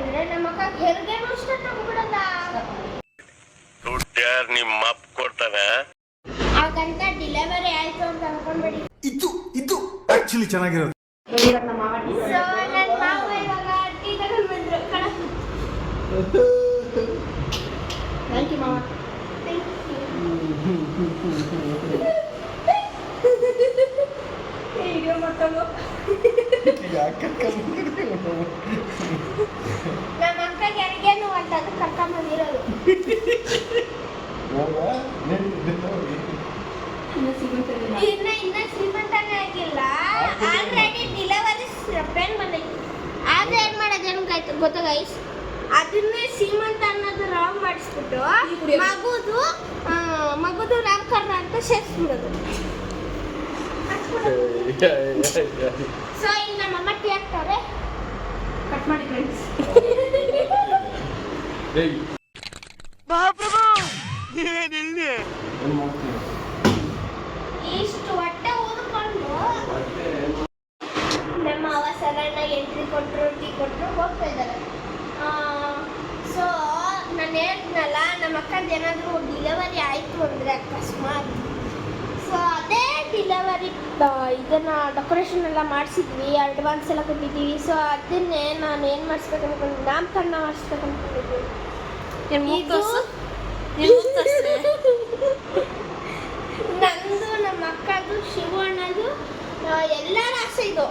ಅಂದ್ರೆ ನಮ್ಮ ಅಕ್ಕ ಹೆರಿಗೆನೂ ಸ್ಟಾರ್ಟ್ ಆಗ್ಬಿಡಲ್ಲ. ದುಡ್ಡು ಯಾರು ನಿಮ್ಮ ಅಪ್ಪ ಕೊಡ್ತಾನೆ? ಹಾಗಂತ ಡೆಲಿವರಿ ಆಯ್ತು ಅಂತ ಅನ್ಕೊಂಡ್ಬೇಡಿ. ಇದು ಆಕ್ಚುಲಿ ಚೆನ್ನಾಗಿರೋದು. ನನ್ನ ಮಾವ ಇವಾಗ ಟೀ ತಗೊಂಡ್ ಬಂದ್ರು ಕಣ. ಥ್ಯಾಂಕ್ ಯು ಮಾವ. ವಿಡಿಯೋ ಮಾಡ್ಕೊಂಡು ನಮ್ಮ ಅಕ್ಕ ಯಾರಿಗೇನು ಅಂತ ಅದು ಕರ್ಕೊಂಡ್ ಬಂದಿರೋದು. ಇನ್ನ ಶ್ರೀಮಂತನೇ ಆಗಿಲ್ಲ, ಆಲ್ರೆಡಿ ಡೆಲಿವರಿ ಪೇನ್ ಬಂದೈತಿ. ಆದ್ರೆ ಏನ್ ಮಾಡೋದು ಗೊತ್ತಾ ಗೈಸ್, ಅದನ್ನೇ ಶ್ರೀಮಂತ ಅನ್ನೋದು ರಾಂಗ್ ಮಾಡಿಸ್ಬಿಟ್ಟು ಮಗುದು ನಾಮಕರಣ ಅಂತ ಸೇರಿಸ್ಬಿಡೋದು. ಸೊ ಈಗ ನಮ್ಮಮ್ಮ ಟೀ ಹಾಕ್ತಾರೆ, ಕಟ್ ಮಾಡಿ ಫ್ರೆಂಡ್ಸ್. ಇಷ್ಟು ಹೊಟ್ಟೆ ಊದ್ಕೊಂಡು ನಮ್ಮ ಅವಸರನ ಎಂಟ್ರಿ ಕೊಟ್ಟರು, ಟೀ ಕೊಟ್ಟರು, ಹೋಗ್ತಾ ಇದ್ದಾರೆ. ಸೊ ನಾನು ಹೇಳಿದ್ನಲ್ಲ, ನಮ್ಮ ಅಕ್ಕಂದು ಏನಾದರೂ ಡೆಲಿವರಿ ಆಯಿತು ಅಂದರೆ ಅಕಸ್ಮಾತ್, ಸೊ ಅದೇ ಡೆಲಿವರಿ ಇದನ್ನು ಡೆಕೋರೇಷನ್ ಎಲ್ಲ ಮಾಡಿಸಿದ್ವಿ, ಅಡ್ವಾನ್ಸ್ ಎಲ್ಲ ಕೊಟ್ಟಿದ್ದೀವಿ. ಸೊ ಅದನ್ನೇ ನಾನು ಏನು ಮಾಡಿಸ್ಬೇಕು ಅನ್ಕೊಂಡು ನಾಮಕರಣ ಮಾಡಿಸ್ಬೇಕು ಅಂದ್ಕೊಂಡಿದ್ವಿ. ನಂದು ನಮ್ಮ ಅಕ್ಕದು ಶಿವಣ್ಣದು ಎಲ್ಲರ ಆಸೆ ಇದು.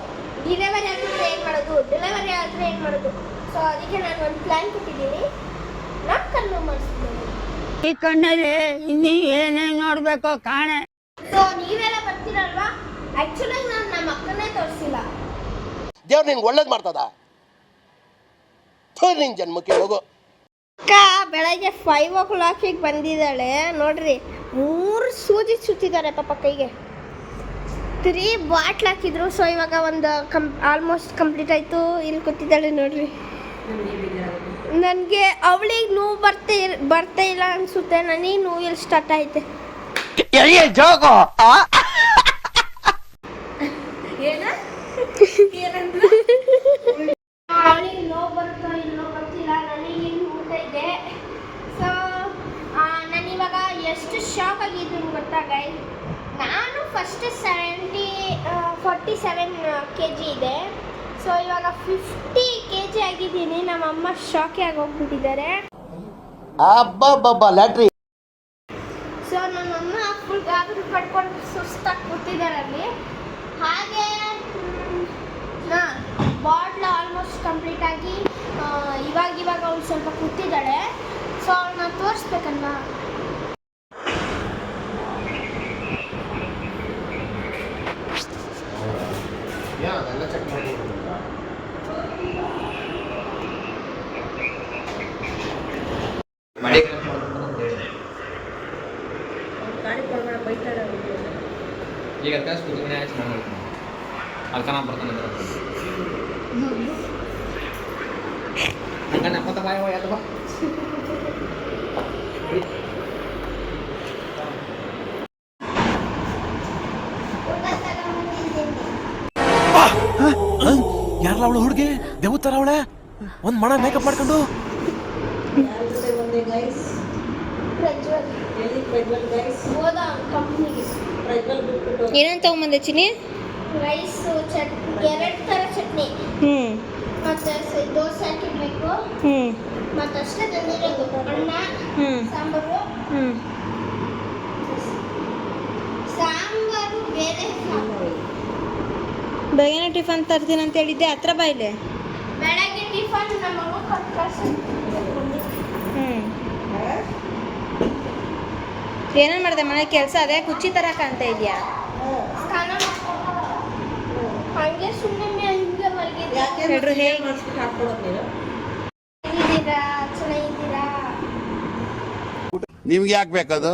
ಡೆಲಿವರಿ ಆಗಿದ್ರೆ ಏನು ಮಾಡೋದು, ಡೆಲಿವರಿ ಆದರೆ ಏನು ಮಾಡೋದು. ಸೊ ಅದಕ್ಕೆ ನಾನು ಒಂದು ಪ್ಲ್ಯಾನ್ ಕೊಟ್ಟಿದ್ದೀನಿ, ನಾಮಕರಣ ಮಾಡಿಸ್ತೀನಿ. ಈ ಕಣ್ಣಲ್ಲಿ ಇನ್ನೂ ಏನೇನು ನೋಡಬೇಕೋ ಕಾಣೆ. ಸೊ ನೀವೆಲ್ಲ ಬರ್ತೀರಲ್ವಾ, ಆ್ಯಕ್ಚುಲಾಗಿ ನಾನು ನಮ್ಮ ಅಕ್ಕನೇ ತೋರಿಸಿಲ್ಲ. ದೇವ್ರು ನಿನ್ಗೆ ಒಳ್ಳೇದು ಮಾಡ್ತದ, ನಿನ್ನ ಜನ್ಮಕ್ಕೆ ಹೋಗು. ಅಕ್ಕ ಬೆಳಗ್ಗೆ 5 o'clock ಬಂದಿದ್ದಾಳೆ ನೋಡ್ರಿ. 3 ಸೂಜಿ ಸುತ್ತಿದ್ದಾರೆ ಪಾಪ ಕೈಗೆ, 3 ಬಾಟ್ಲ್ ಹಾಕಿದ್ರು. ಸೊ ಇವಾಗ ಒಂದು ಆಲ್ಮೋಸ್ಟ್ ಕಂಪ್ಲೀಟ್ ಆಯಿತು. ಇಲ್ಲಿ ಕೂತಿದ್ದಾಳೆ ನೋಡ್ರಿ. ನನಗೆ ಅವಳಿಗೆ ನೋವು ಬರ್ತಾ ಇಲ್ಲ ಅನಿಸುತ್ತೆ, ನನಗೆ ನೋವು ಇಲ್ಲಿ ಸ್ಟಾರ್ಟ್ ಐತೆ. ಅವಳಿಗೆ ನೋವು ಬರುತ್ತೋ ಇಲ್ಲೋ ಗೊತ್ತಿಲ್ಲ, ನನಗೆ ನೋಡ್ತಾ ಇದೆ. ಸೊ ನಾನಿವಾಗ ಎಷ್ಟು ಶಾಕ್ ಆಗಿದ್ದೀನಿ ಗೊತ್ತಾ ಗೈಸ್. ನಾನು ಫಸ್ಟ್ 47 kg ಇದೆ. ಸೊ ಇವಾಗ 50 kg ಆಗಿದ್ದೀನಿ. ನಮ್ಮಮ್ಮ ಶಾಕೇ ಆಗೋಗ್ಬಿಟ್ಟಿದ್ದಾರೆ. ಲ್ಯಾಟ್ರಿ. ಸೊ ನಮ್ಮಮ್ಮ ಫುಲ್ ಗಾಬರಿ ಪಡ್ಕೊಂಡು ಸುಸ್ತಾಗಿ ಕೂತಿದ್ದಾರೆ ಅಲ್ಲಿ. ಹಾಗೆ ಬಾಟ್ಲ್ ಆಲ್ಮೋಸ್ಟ್ ಕಂಪ್ಲೀಟ್ ಆಗಿ ಇವಾಗ ಅವಳು ಸ್ವಲ್ಪ ಕೂತಿದ್ದಾಳೆ. ಸೊ ಅವಳನ್ನ ತೋರಿಸ್ಬೇಕಲ್ವಾ. ಈಗ ಅದಕ್ಕೆ ನಾ ಬರ್ತಾನೆ ಹಂಗ ನಪ್ಪತ್ತ ಬಾಯ ಯಾತ ಬಾ. ಯಾರಲ್ಲ ಅವಳು ಹುಡುಗಿ ದೇವ್ ತರ ಅವಳೆ, ಒಂದ್ ಮಣ ಮೇಕಪ್ ಮಾಡ್ಕೊಂಡು. ಏನಂತ ತಗೊಂಬಂದೆ ಚಿನಿ? ರೈಸು, ಚಟ್ನಿ, 2 ಥರ ಚಟ್ನಿ, ಮತ್ತೆ ದೋಸೆ ಹಾಕಿರ್ಬೇಕು, ಮತ್ತಷ್ಟೇ ತಂದಿರೋದು. ಅನ್ನ, ಸಾಂಬಾರು, ಸಾಂಬಾರು ಬೇರೆ. ಬೆಳಗ್ಗೆ ಟಿಫನ್ ತರ್ತೀನಿ ಅಂತ ಹೇಳಿದ್ದೆ, ಹತ್ರ ಬಾಯಿಲೆ. ಬೆಳಗ್ಗೆ ಟಿಫನ್ ನಮ್ಮಮ್ಮ ಕೊಟ್ಟು ಕಳ್ಸಿದ್ರು. ಏನೇನು ಮಾಡಿದೆ ಮನೆ ಕೆಲಸ? ಅದೇ ಕುಚ್ಚಿ ಥರ ಕಾಣ್ತಾ ಇದೆಯಾ? ಸ್ನಾನ ಹಂಗೆ ಸುಮ್ಮನೆ ಹಿಂಗೆ ಮಲಗಿದ್ದೀರಾ? ಚೆನ್ನಾಗಿದ್ದೀರಾ? ನಿಮ್ಗೆ ಯಾಕೆ ಬೇಕದು?